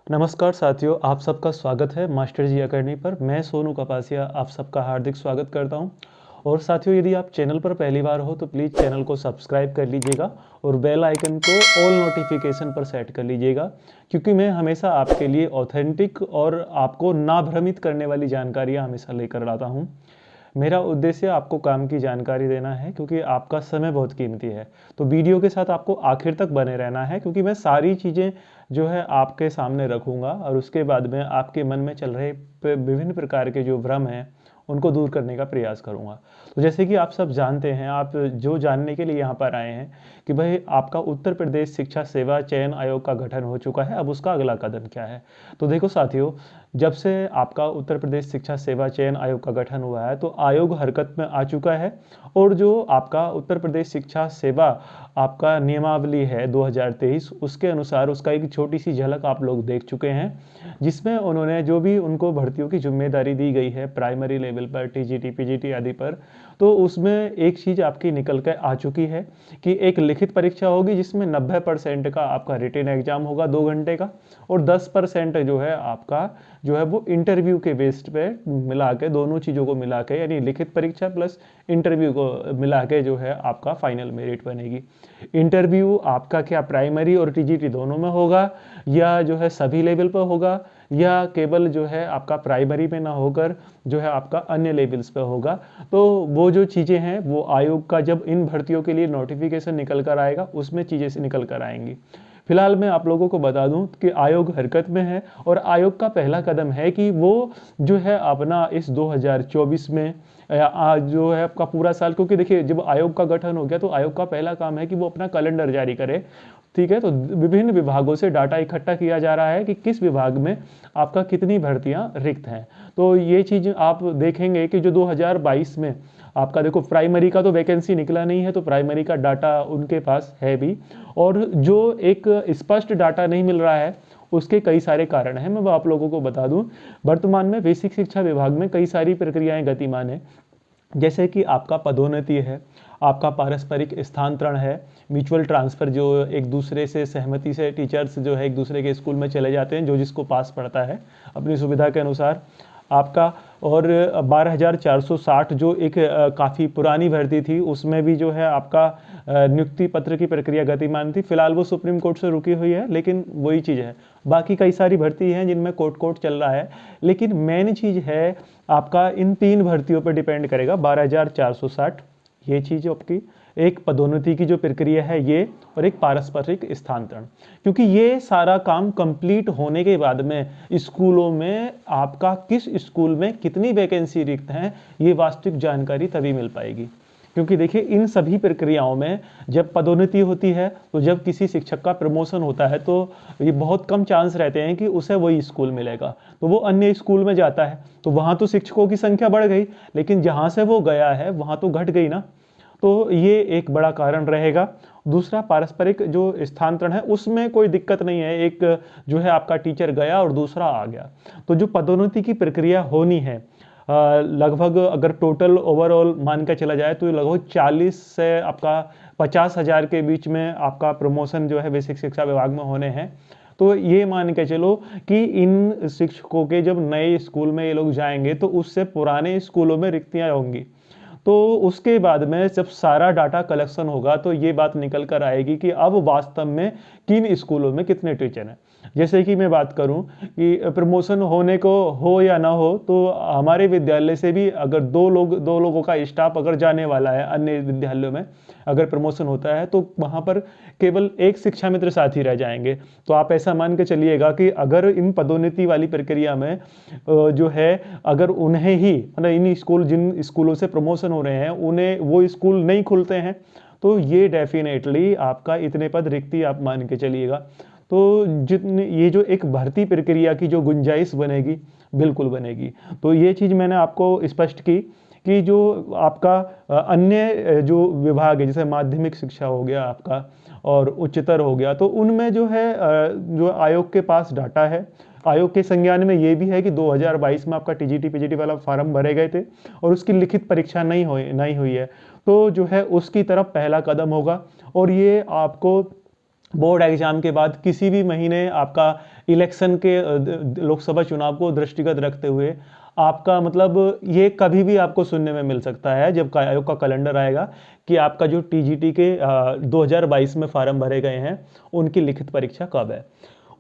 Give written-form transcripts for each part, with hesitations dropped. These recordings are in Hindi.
नमस्कार साथियों, आप सबका स्वागत है मास्टर जी अकेडमी पर। मैं सोनू कपासिया आप सबका हार्दिक स्वागत करता हूं। और साथियों, यदि आप चैनल पर पहली बार हो तो प्लीज़ चैनल को सब्सक्राइब कर लीजिएगा और बेल आइकन को ऑल नोटिफिकेशन पर सेट कर लीजिएगा, क्योंकि मैं हमेशा आपके लिए ऑथेंटिक और आपको ना भ्रमित करने वाली जानकारियाँ हमेशा लेकर आता हूँ। मेरा उद्देश्य आपको काम की जानकारी देना है, क्योंकि आपका समय बहुत कीमती है। तो वीडियो के साथ आपको आखिर तक बने रहना है, क्योंकि मैं सारी चीज़ें जो है आपके सामने रखूँगा और उसके बाद में आपके मन में चल रहे विभिन्न प्रकार के जो भ्रम हैं उनको दूर करने का प्रयास करूँगा। तो जैसे कि आप सब जानते हैं, आप जो जानने के लिए यहाँ पर आए हैं कि भाई आपका उत्तर प्रदेश शिक्षा सेवा चयन आयोग का गठन हो चुका है, अब उसका अगला कदम क्या है। तो देखो साथियों, जब से आपका उत्तर प्रदेश शिक्षा सेवा चयन आयोग का गठन हुआ है तो आयोग हरकत में आ चुका है। और जो आपका उत्तर प्रदेश शिक्षा सेवा आपका नियमावली है 2023, उसके अनुसार उसका एक छोटी सी झलक आप लोग देख चुके हैं, जिसमें उन्होंने जो भी उनको भर्तियों की जिम्मेदारी दी गई है प्राइमरी लेवल पर, टीजीटी पीजीटी आदि पर, तो उसमें एक चीज़ आपकी निकल कर आ चुकी है कि एक लिखित परीक्षा होगी जिसमें 90% का आपका रिटन एग्जाम होगा 2 घंटे का, और 10% जो है आपका जो है वो इंटरव्यू के बेस्ड पे मिला के, दोनों चीज़ों को मिला के, यानी लिखित परीक्षा प्लस इंटरव्यू को मिला के जो है आपका फाइनल मेरिट बनेगी। इंटरव्यू आपका क्या प्राइमरी और टीजीटी दोनों में होगा, या जो है सभी लेवल पर होगा, या केवल जो है आपका प्राइमरी में ना होकर जो है आपका अन्य लेवल्स पे होगा। तो वो जो चीज़ें हैं वो आयोग का जब इन भर्तियों के लिए नोटिफिकेशन निकल कर आएगा उसमें चीज़ें से निकल कर आएंगी। फिलहाल मैं आप लोगों को बता दूं कि आयोग हरकत में है और आयोग का पहला कदम है कि वो जो है अपना इस 2024 में जो है आपका पूरा साल, क्योंकि देखिए जब आयोग का गठन हो गया तो आयोग का पहला काम है कि वो अपना कैलेंडर जारी करे। ठीक है, तो विभिन्न विभागों से डाटा इकट्ठा किया जा रहा है कि किस विभाग में आपका कितनी भर्तियां रिक्त हैं। तो ये चीज़ आप देखेंगे कि जो 2022 में आपका देखो प्राइमरी का तो वैकेंसी निकला नहीं है, तो प्राइमरी का डाटा उनके पास है भी, और जो एक स्पष्ट डाटा नहीं मिल रहा है उसके कई सारे कारण हैं। मैं वो आप लोगों को बता दूं, वर्तमान में बेसिक शिक्षा विभाग में कई सारी प्रक्रियाएं गतिमान है, जैसे कि आपका पदोन्नति है, आपका पारस्परिक स्थानांतरण है, म्यूचुअल ट्रांसफ़र, जो एक दूसरे से सहमति से टीचर्स जो है एक दूसरे के स्कूल में चले जाते हैं, जो जिसको पास पड़ता है अपनी सुविधा के अनुसार आपका। और 12,460 जो एक काफ़ी पुरानी भर्ती थी, उसमें भी जो है आपका नियुक्ति पत्र की प्रक्रिया गतिमान थी। फिलहाल वो सुप्रीम कोर्ट से रुकी हुई है, लेकिन वही चीज़ है। बाकी कई सारी भर्ती हैं जिनमें कोर्ट चल रहा है, लेकिन मेन चीज़ है आपका इन 3 भर्तियों पर डिपेंड करेगा। 12,460 ये चीज़ आपकी, एक पदोन्नति की जो प्रक्रिया है ये, और एक पारस्परिक स्थानांतरण, क्योंकि ये सारा काम कंप्लीट होने के बाद में स्कूलों में आपका किस स्कूल में कितनी वैकेंसी रिक्त हैं ये वास्तविक जानकारी तभी मिल पाएगी। क्योंकि देखिए इन सभी प्रक्रियाओं में जब पदोन्नति होती है, तो जब किसी शिक्षक का प्रमोशन होता है तो ये बहुत कम चांस रहते हैं कि उसे वही स्कूल मिलेगा, तो वो अन्य स्कूल में जाता है, तो वहाँ तो शिक्षकों की संख्या बढ़ गई, लेकिन जहाँ से वो गया है वहाँ तो घट गई ना। तो ये एक बड़ा कारण रहेगा। दूसरा, पारस्परिक जो स्थानांतरण है उसमें कोई दिक्कत नहीं है, एक जो है आपका टीचर गया और दूसरा आ गया। तो जो पदोन्नति की प्रक्रिया होनी है, लगभग अगर टोटल ओवरऑल मान के चला जाए तो लगभग 40 से आपका 50,000 के बीच में आपका प्रमोशन जो है बेसिक शिक्षा विभाग में होने हैं। तो ये मान के चलो कि इन शिक्षकों के जब नए स्कूल में ये लोग जाएंगे तो उससे पुराने स्कूलों में रिक्तियाँ होंगी। तो उसके बाद में जब सारा डाटा कलेक्शन होगा तो ये बात निकल कर आएगी कि अब वास्तव में किन स्कूलों में कितने टीचर हैं। जैसे कि मैं बात करूं कि प्रमोशन होने को हो या ना हो, तो हमारे विद्यालय से भी अगर दो लोगों का स्टाफ अगर जाने वाला है अन्य विद्यालयों में, अगर प्रमोशन होता है तो वहाँ पर केवल एक शिक्षा मित्र साथी रह जाएंगे। तो आप ऐसा मान के चलिएगा कि अगर इन पदोन्नति वाली प्रक्रिया में जो है अगर उन्हें ही मतलब इन स्कूल जिन स्कूलों से प्रमोशन हो रहे हैं उन्हें वो स्कूल नहीं खुलते हैं, तो ये डेफिनेटली आपका इतने पद रिक्ति आप मान के चलिएगा। तो जितनी ये जो एक भर्ती प्रक्रिया की जो गुंजाइश बनेगी, बिल्कुल बनेगी। तो ये चीज़ मैंने आपको स्पष्ट की कि जो आपका अन्य जो विभाग है, जैसे माध्यमिक शिक्षा हो गया आपका और उच्चतर हो गया, तो उनमें जो है जो आयोग के पास डाटा है, आयोग के संज्ञान में ये भी है कि 2022 में आपका टीजीटी पीजीटी वाला फार्म भरे गए थे और उसकी लिखित परीक्षा नहीं हुई है, तो जो है उसकी तरफ पहला कदम होगा। और ये आपको बोर्ड एग्जाम के बाद किसी भी महीने आपका इलेक्शन के लोकसभा चुनाव को दृष्टिगत रखते हुए आपका मतलब ये कभी भी आपको सुनने में मिल सकता है जब आयोग का कैलेंडर आएगा कि आपका जो टीजीटी के 2022 में फार्म भरे गए हैं उनकी लिखित परीक्षा कब है।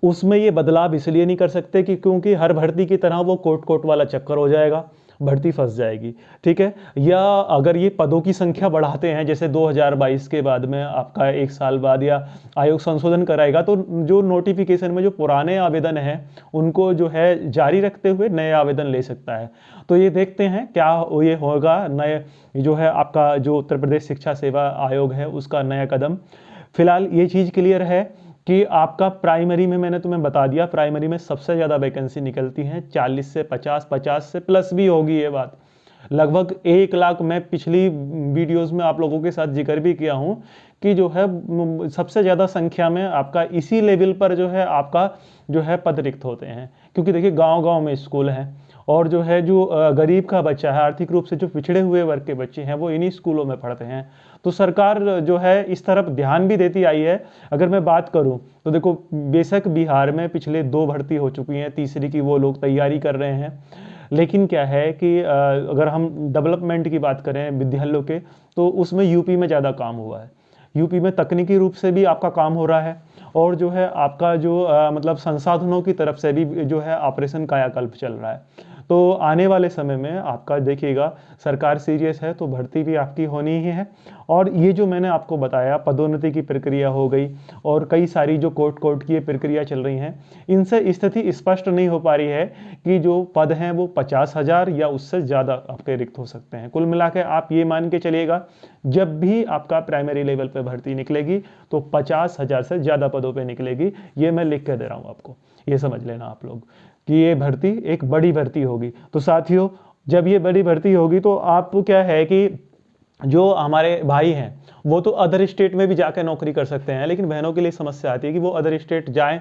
उसमें ये बदलाव इसलिए नहीं कर सकते कि क्योंकि हर भर्ती की तरह वो कोट कोट वाला चक्कर हो जाएगा, भर्ती फंस जाएगी, ठीक है। या अगर ये पदों की संख्या बढ़ाते हैं जैसे 2022 के बाद में आपका 1 साल बाद या आयोग संशोधन कराएगा तो जो नोटिफिकेशन में जो पुराने आवेदन हैं उनको जो है जारी रखते हुए नए आवेदन ले सकता है। तो ये देखते हैं क्या ये होगा, नए जो है आपका जो उत्तर प्रदेश शिक्षा सेवा आयोग है उसका नया कदम। फिलहाल ये चीज़ क्लियर है कि आपका प्राइमरी में मैंने तुम्हें बता दिया, प्राइमरी में सबसे ज़्यादा वैकेंसी निकलती हैं 40 से 50, 50 से प्लस भी होगी ये बात। लगभग 1 लाख मैं पिछली वीडियोस में आप लोगों के साथ जिक्र भी किया हूँ कि जो है सबसे ज़्यादा संख्या में आपका इसी लेवल पर जो है आपका जो है पद रिक्त होते हैं, क्योंकि देखिए गांव-गांव में स्कूल हैं और जो है जो गरीब का बच्चा है, आर्थिक रूप से जो पिछड़े हुए वर्ग के बच्चे हैं वो इन्हीं स्कूलों में पढ़ते हैं। तो सरकार जो है इस तरफ ध्यान भी देती आई है। अगर मैं बात करूं तो देखो बेशक बिहार में पिछले 2 भर्ती हो चुकी हैं, तीसरी की वो लोग तैयारी कर रहे हैं, लेकिन क्या है कि अगर हम डेवलपमेंट की बात करें विद्यालयों के तो उसमें यूपी में ज़्यादा काम हुआ है। यूपी में तकनीकी रूप से भी आपका काम हो रहा है और जो है आपका जो मतलब संसाधनों की तरफ से भी जो है ऑपरेशन कायाकल्प चल रहा है। तो आने वाले समय में आपका देखिएगा सरकार सीरियस है तो भर्ती भी आपकी होनी ही है। और ये जो मैंने आपको बताया पदोन्नति की प्रक्रिया हो गई और कई सारी जो कोर्ट की प्रक्रिया चल रही हैं, इनसे स्थिति स्पष्ट नहीं हो पा रही है कि जो पद हैं वो 50,000 या उससे ज़्यादा आपके रिक्त हो सकते हैं। कुल मिला के आप ये मान के चलिएगा जब भी आपका प्राइमरी लेवल पे भर्ती निकलेगी तो 50,000 से ज़्यादा पदों पे निकलेगी। ये मैं लिख के दे रहा हूँ आपको, ये समझ लेना आप लोग कि ये भर्ती एक बड़ी भर्ती होगी। तो साथियों जब ये बड़ी भर्ती होगी तो आपको क्या है कि जो हमारे भाई हैं वो तो अदर स्टेट में भी जाकर नौकरी कर सकते हैं, लेकिन बहनों के लिए समस्या आती है कि वो अदर स्टेट जाएं,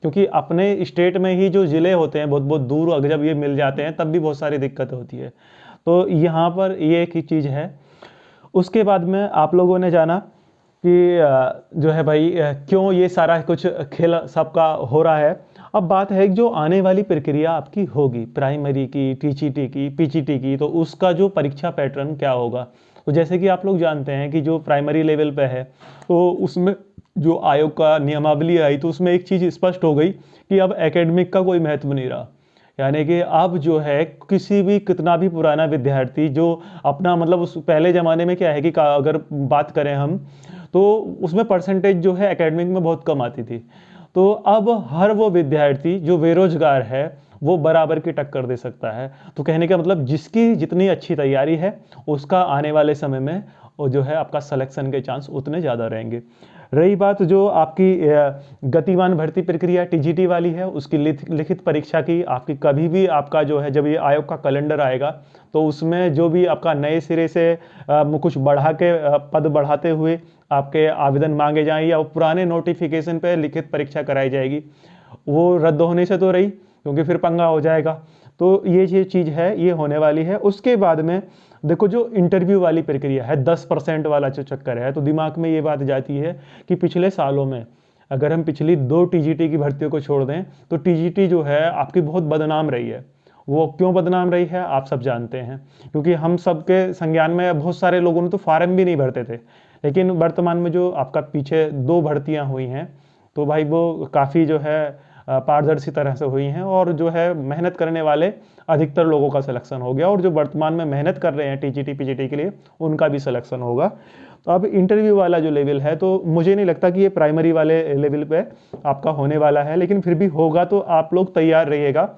क्योंकि अपने स्टेट में ही जो ज़िले होते हैं बहुत बहुत दूर अगर जब ये मिल जाते हैं तब भी बहुत सारी दिक्कत होती है। तो यहाँ पर ये एक ही चीज़ है। उसके बाद में आप लोगों ने जाना कि जो है भाई क्यों ये सारा कुछ खेल सबका हो रहा है। अब बात है जो आने वाली प्रक्रिया आपकी होगी प्राइमरी की, टीजीटी की, पीजीटी की, तो उसका जो परीक्षा पैटर्न क्या होगा। तो जैसे कि आप लोग जानते हैं कि जो प्राइमरी लेवल पे है तो उसमें जो आयोग का नियमावली आई तो उसमें एक चीज़ स्पष्ट हो गई कि अब एकेडमिक का कोई महत्व नहीं रहा। यानी कि अब जो है किसी भी कितना भी पुराना विद्यार्थी जो अपना मतलब उस पहले ज़माने में क्या है कि अगर बात करें हम तो उसमें परसेंटेज जो है एकेडमिक में बहुत कम आती थी। तो अब हर वो विद्यार्थी जो बेरोजगार है वो बराबर की टक्कर दे सकता है। तो कहने का मतलब जिसकी जितनी अच्छी तैयारी है उसका आने वाले समय में वो जो है आपका सिलेक्शन के चांस उतने ज़्यादा रहेंगे। रही बात जो आपकी गतिमान भर्ती प्रक्रिया टीजीटी वाली है उसकी लिखित परीक्षा की, आपकी कभी भी आपका जो है जब ये आयोग का कैलेंडर आएगा तो उसमें जो भी आपका नए सिरे से कुछ बढ़ा के पद बढ़ाते हुए आपके आवेदन मांगे जाएं या पुराने नोटिफिकेशन पे लिखित परीक्षा कराई जाएगी, वो रद्द होने से तो रही क्योंकि फिर पंगा हो जाएगा। तो ये चीज़ है ये होने वाली है। उसके बाद में देखो जो इंटरव्यू वाली प्रक्रिया है 10% वाला जो चक्कर है, तो दिमाग में ये बात जाती है कि पिछले सालों में अगर हम पिछली 2 टीजीटी की भर्तियों को छोड़ दें तो टीजीटी जो है आपकी बहुत बदनाम रही है। वो क्यों बदनाम रही है आप सब जानते हैं, क्योंकि हम सब के संज्ञान में बहुत सारे लोगों ने तो फार्म भी नहीं भरते थे, लेकिन वर्तमान में जो आपका पीछे 2 भर्तियां हुई हैं तो भाई वो काफ़ी जो है पारदर्शी तरह से हुई हैं और जो है मेहनत करने वाले अधिकतर लोगों का सिलेक्शन हो गया और जो वर्तमान में मेहनत कर रहे हैं टीजीटी पीजीटी के लिए उनका भी सिलेक्शन होगा। तो अब इंटरव्यू वाला जो लेवल है तो मुझे नहीं लगता कि ये प्राइमरी वाले लेवल पे आपका होने वाला है, लेकिन फिर भी होगा तो आप लोग तैयार रहिएगा।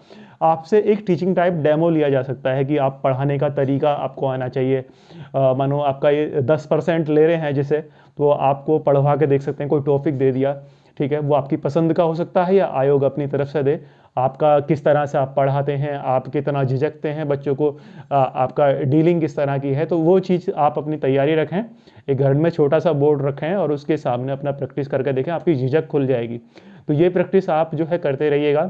आपसे एक टीचिंग टाइप डेमो लिया जा सकता है कि आप पढ़ाने का तरीका आपको आना चाहिए। मानो आपका ये 10% ले रहे हैं जैसे, तो आपको पढ़वा के देख सकते हैं, कोई टॉपिक दे दिया, ठीक है, वो आपकी पसंद का हो सकता है या आयोग अपनी तरफ से दे। आपका किस तरह से आप पढ़ाते हैं, आप कितना झिझकते हैं बच्चों को, आपका डीलिंग किस तरह की है, तो वो चीज़ आप अपनी तैयारी रखें। एक घर में छोटा सा बोर्ड रखें और उसके सामने अपना प्रैक्टिस करके देखें, आपकी झिझक खुल जाएगी। तो ये प्रैक्टिस आप जो है करते रहिएगा,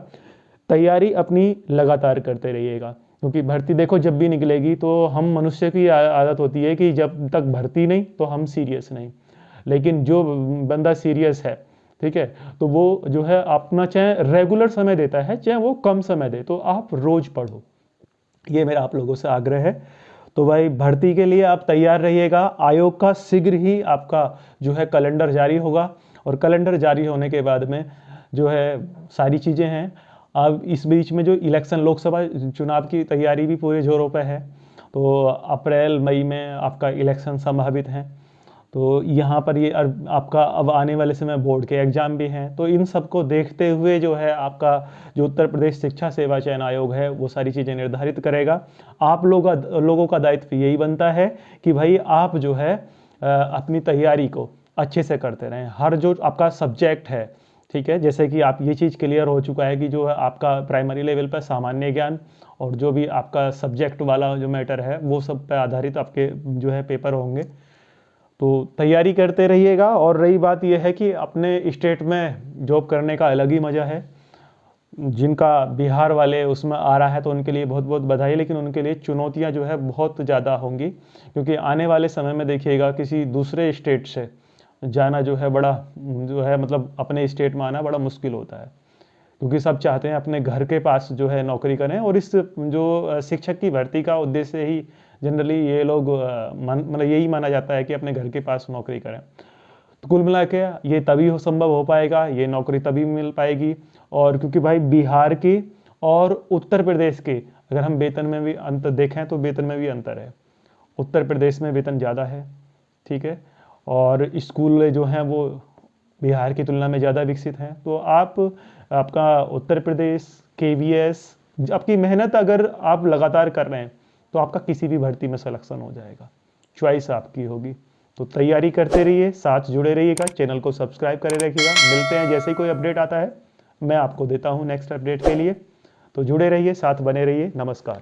तैयारी अपनी लगातार करते रहिएगा, क्योंकि भर्ती देखो जब भी निकलेगी तो हम मनुष्य की आदत होती है कि जब तक भर्ती नहीं तो हम सीरियस नहीं, लेकिन जो बंदा सीरियस है ठीक है। तो वो जो है अपना चाहे रेगुलर समय देता है चाहे वो कम समय दे, तो आप रोज पढ़ो, ये मेरा आप लोगों से आग्रह है। तो भाई भर्ती के लिए आप तैयार रहिएगा। आयोग का शीघ्र ही आपका जो है कैलेंडर जारी होगा, और कैलेंडर जारी होने के बाद में जो है सारी चीज़ें हैं। अब इस बीच में जो इलेक्शन लोकसभा चुनाव की तैयारी भी पूरे जोरों पे है, तो अप्रैल मई में आपका इलेक्शन संभावित हैं। तो यहाँ पर ये आपका अब आने वाले समय बोर्ड के एग्ज़ाम भी हैं, तो इन सब को देखते हुए जो है आपका जो उत्तर प्रदेश शिक्षा सेवा चयन आयोग है वो सारी चीज़ें निर्धारित करेगा। आप लोगों का दायित्व यही बनता है कि भाई आप जो है अपनी तैयारी को अच्छे से करते रहें। हर जो आपका सब्जेक्ट है, ठीक है, जैसे कि आप ये चीज़ क्लियर हो चुका है कि जो है आपका प्राइमरी लेवल पर सामान्य ज्ञान और जो भी आपका सब्जेक्ट वाला जो मैटर है वो सब पे आधारित आपके जो है पेपर होंगे। तो तैयारी करते रहिएगा। और रही बात यह है कि अपने स्टेट में जॉब करने का अलग ही मज़ा है। जिनका बिहार वाले उसमें आ रहा है तो उनके लिए बहुत बहुत बधाई, लेकिन उनके लिए चुनौतियां जो है बहुत ज़्यादा होंगी, क्योंकि आने वाले समय में देखिएगा किसी दूसरे स्टेट से जाना जो है बड़ा जो है मतलब अपने स्टेट में आना बड़ा मुश्किल होता है, क्योंकि सब चाहते हैं अपने घर के पास जो है नौकरी करें। और इस जो शिक्षक की भर्ती का उद्देश्य ही जनरली ये लोग मतलब यही माना जाता है कि अपने घर के पास नौकरी करें। तो कुल मिला के ये तभी संभव हो पाएगा, ये नौकरी तभी मिल पाएगी। और क्योंकि भाई बिहार की और उत्तर प्रदेश के अगर हम वेतन में भी अंतर देखें तो वेतन में भी अंतर है। उत्तर प्रदेश में वेतन ज़्यादा है, ठीक है, और स्कूल जो हैं वो बिहार की तुलना में ज़्यादा विकसित हैं। तो आपका उत्तर प्रदेश KVS आपकी मेहनत अगर आप लगातार कर रहे हैं तो आपका किसी भी भर्ती में सिलेक्शन हो जाएगा, चॉइस आपकी होगी। तो तैयारी करते रहिए, साथ जुड़े रहिएगा, चैनल को सब्सक्राइब करे रखिएगा। मिलते हैं जैसे ही कोई अपडेट आता है मैं आपको देता हूँ नेक्स्ट अपडेट के लिए। तो जुड़े रहिए, साथ बने रहिए। नमस्कार।